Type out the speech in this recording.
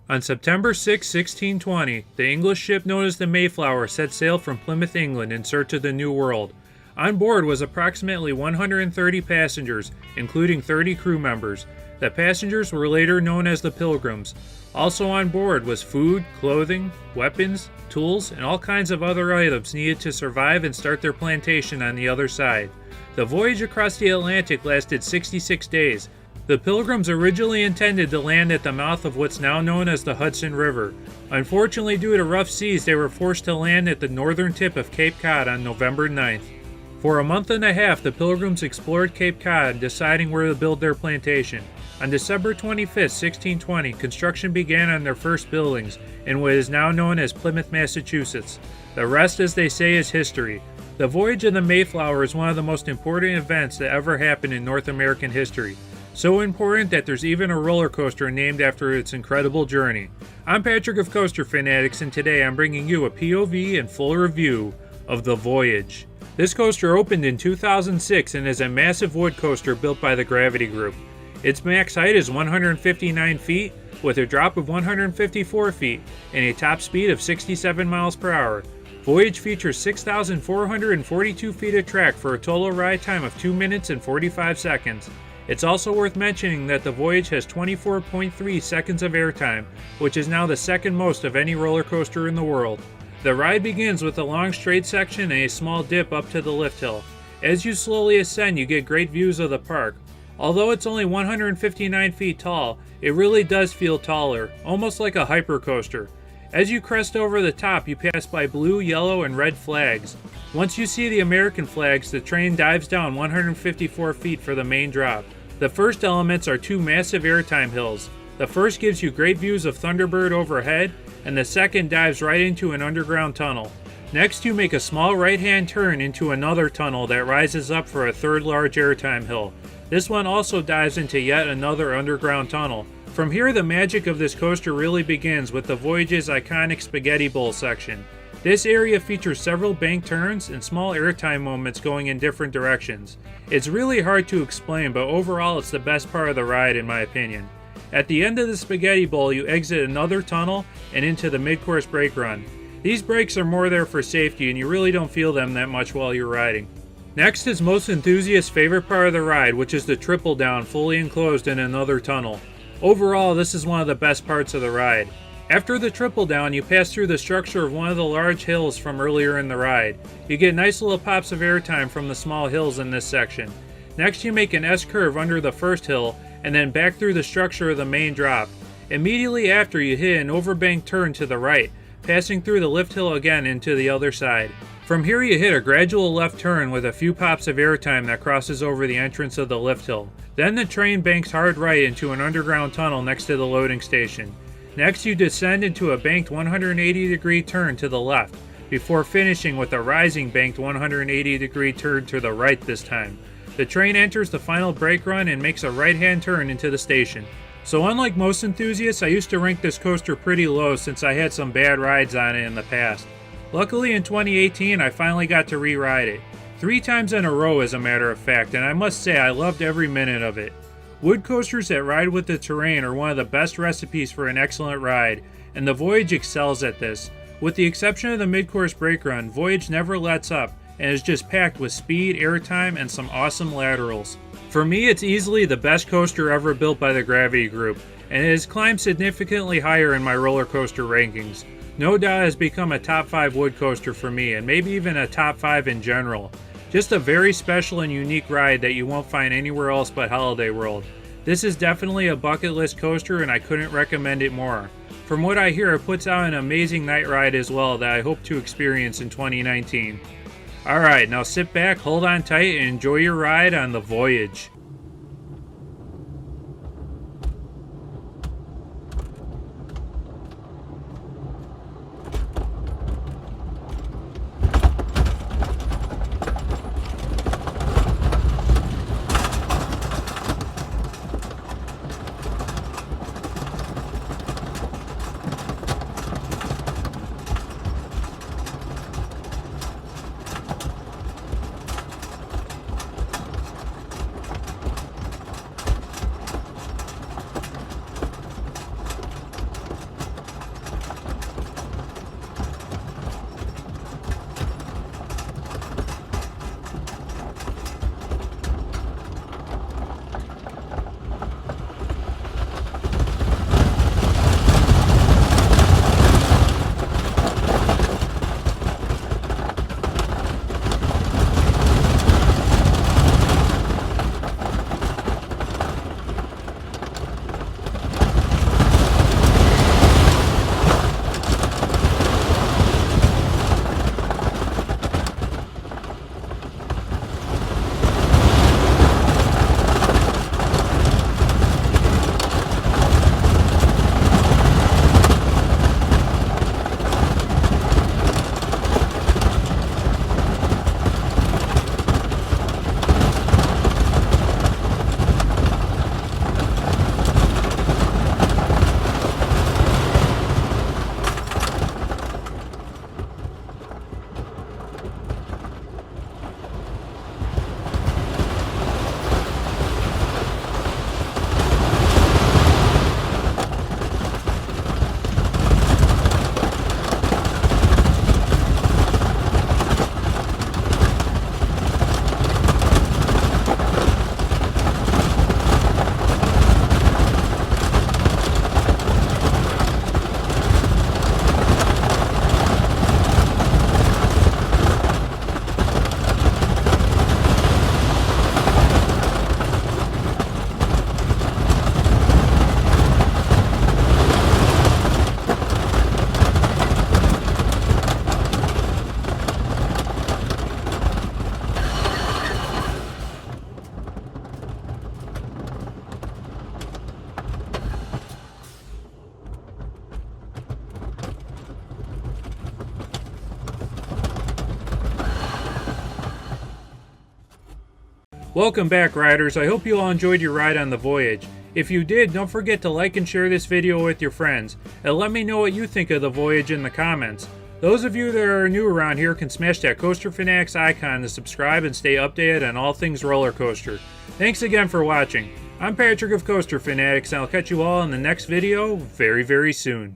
On September 6, 1620, the English ship known as the Mayflower set sail from Plymouth, England in search of the New World. On board was approximately 130 passengers, including 30 crew members. The passengers were later known as the Pilgrims. Also on board was food, clothing, weapons, tools, and all kinds of other items needed to survive and start their plantation on the other side. The voyage across the Atlantic lasted 66 days. The Pilgrims originally intended to land at the mouth of what's now known as the Hudson River. Unfortunately, due to rough seas, they were forced to land at the northern tip of Cape Cod on November 9th. For a month and a half, the Pilgrims explored Cape Cod, deciding where to build their plantation. On December 25, 1620, construction began on their first buildings in what is now known as Plymouth, Massachusetts. The rest, as they say, is history. The voyage of the Mayflower is one of the most important events that ever happened in North American history. So important that there's even a roller coaster named after its incredible journey. I'm Patrick of CoasterFanatics, and today I'm bringing you a POV and full review of the Voyage. This coaster opened in 2006 and is a massive wood coaster built by the Gravity Group. Its max height is 159 feet, with a drop of 154 feet and a top speed of 67 miles per hour. Voyage features 6,442 feet of track for a total ride time of 2 minutes and 45 seconds. It's also worth mentioning that the Voyage has 24.3 seconds of airtime, which is now the second most of any roller coaster in the world. The ride begins with a long straight section and a small dip up to the lift hill. As you slowly ascend, you get great views of the park. Although it's only 159 feet tall, it really does feel taller, almost like a hypercoaster. As you crest over the top, you pass by blue, yellow, and red flags. Once you see the American flags, the train dives down 154 feet for the main drop. The first elements are two massive airtime hills. The first gives you great views of Thunderbird overhead, and the second dives right into an underground tunnel. Next, you make a small right-hand turn into another tunnel that rises up for a third large airtime hill. This one also dives into yet another underground tunnel. From here, the magic of this coaster really begins with the Voyage's iconic Spaghetti Bowl section. This area features several bank turns and small airtime moments going in different directions. It's really hard to explain, but overall it's the best part of the ride in my opinion. At the end of the Spaghetti Bowl, you exit another tunnel and into the mid-course brake run. These brakes are more there for safety, and you really don't feel them that much while you're riding. Next is most enthusiasts' favorite part of the ride, which is the triple down fully enclosed in another tunnel. Overall, this is one of the best parts of the ride. After the triple down, you pass through the structure of one of the large hills from earlier in the ride. You get nice little pops of airtime from the small hills in this section. Next, you make an S-curve under the first hill, and then back through the structure of the main drop. Immediately after, you hit an overbanked turn to the right, passing through the lift hill again into the other side. From here, you hit a gradual left turn with a few pops of airtime that crosses over the entrance of the lift hill. Then the train banks hard right into an underground tunnel next to the loading station. Next, you descend into a banked 180-degree turn to the left, before finishing with a rising banked 180-degree turn to the right this time. The train enters the final brake run and makes a right-hand turn into the station. So unlike most enthusiasts, I used to rank this coaster pretty low since I had some bad rides on it in the past. Luckily in 2018, I finally got to re-ride it. 3 times in a row as a matter of fact, and I must say I loved every minute of it. Wood coasters that ride with the terrain are one of the best recipes for an excellent ride, and the Voyage excels at this. With the exception of the mid-course brake run, Voyage never lets up, and is just packed with speed, airtime, and some awesome laterals. For me, it's easily the best coaster ever built by the Gravity Group, and it has climbed significantly higher in my roller coaster rankings. No doubt it has become a top 5 wood coaster for me, and maybe even a top 5 in general. Just a very special and unique ride that you won't find anywhere else but Holiday World. This is definitely a bucket list coaster, and I couldn't recommend it more. From what I hear, it puts out an amazing night ride as well that I hope to experience in 2019. Alright, now sit back, hold on tight, and enjoy your ride on the Voyage. Welcome back, riders. I hope you all enjoyed your ride on the Voyage. If you did, don't forget to like and share this video with your friends, and let me know what you think of the Voyage in the comments. Those of you that are new around here can smash that CoasterFanatics icon to subscribe and stay updated on all things roller coaster. Thanks again for watching. I'm Patrick of CoasterFanatics, and I'll catch you all in the next video very, very soon.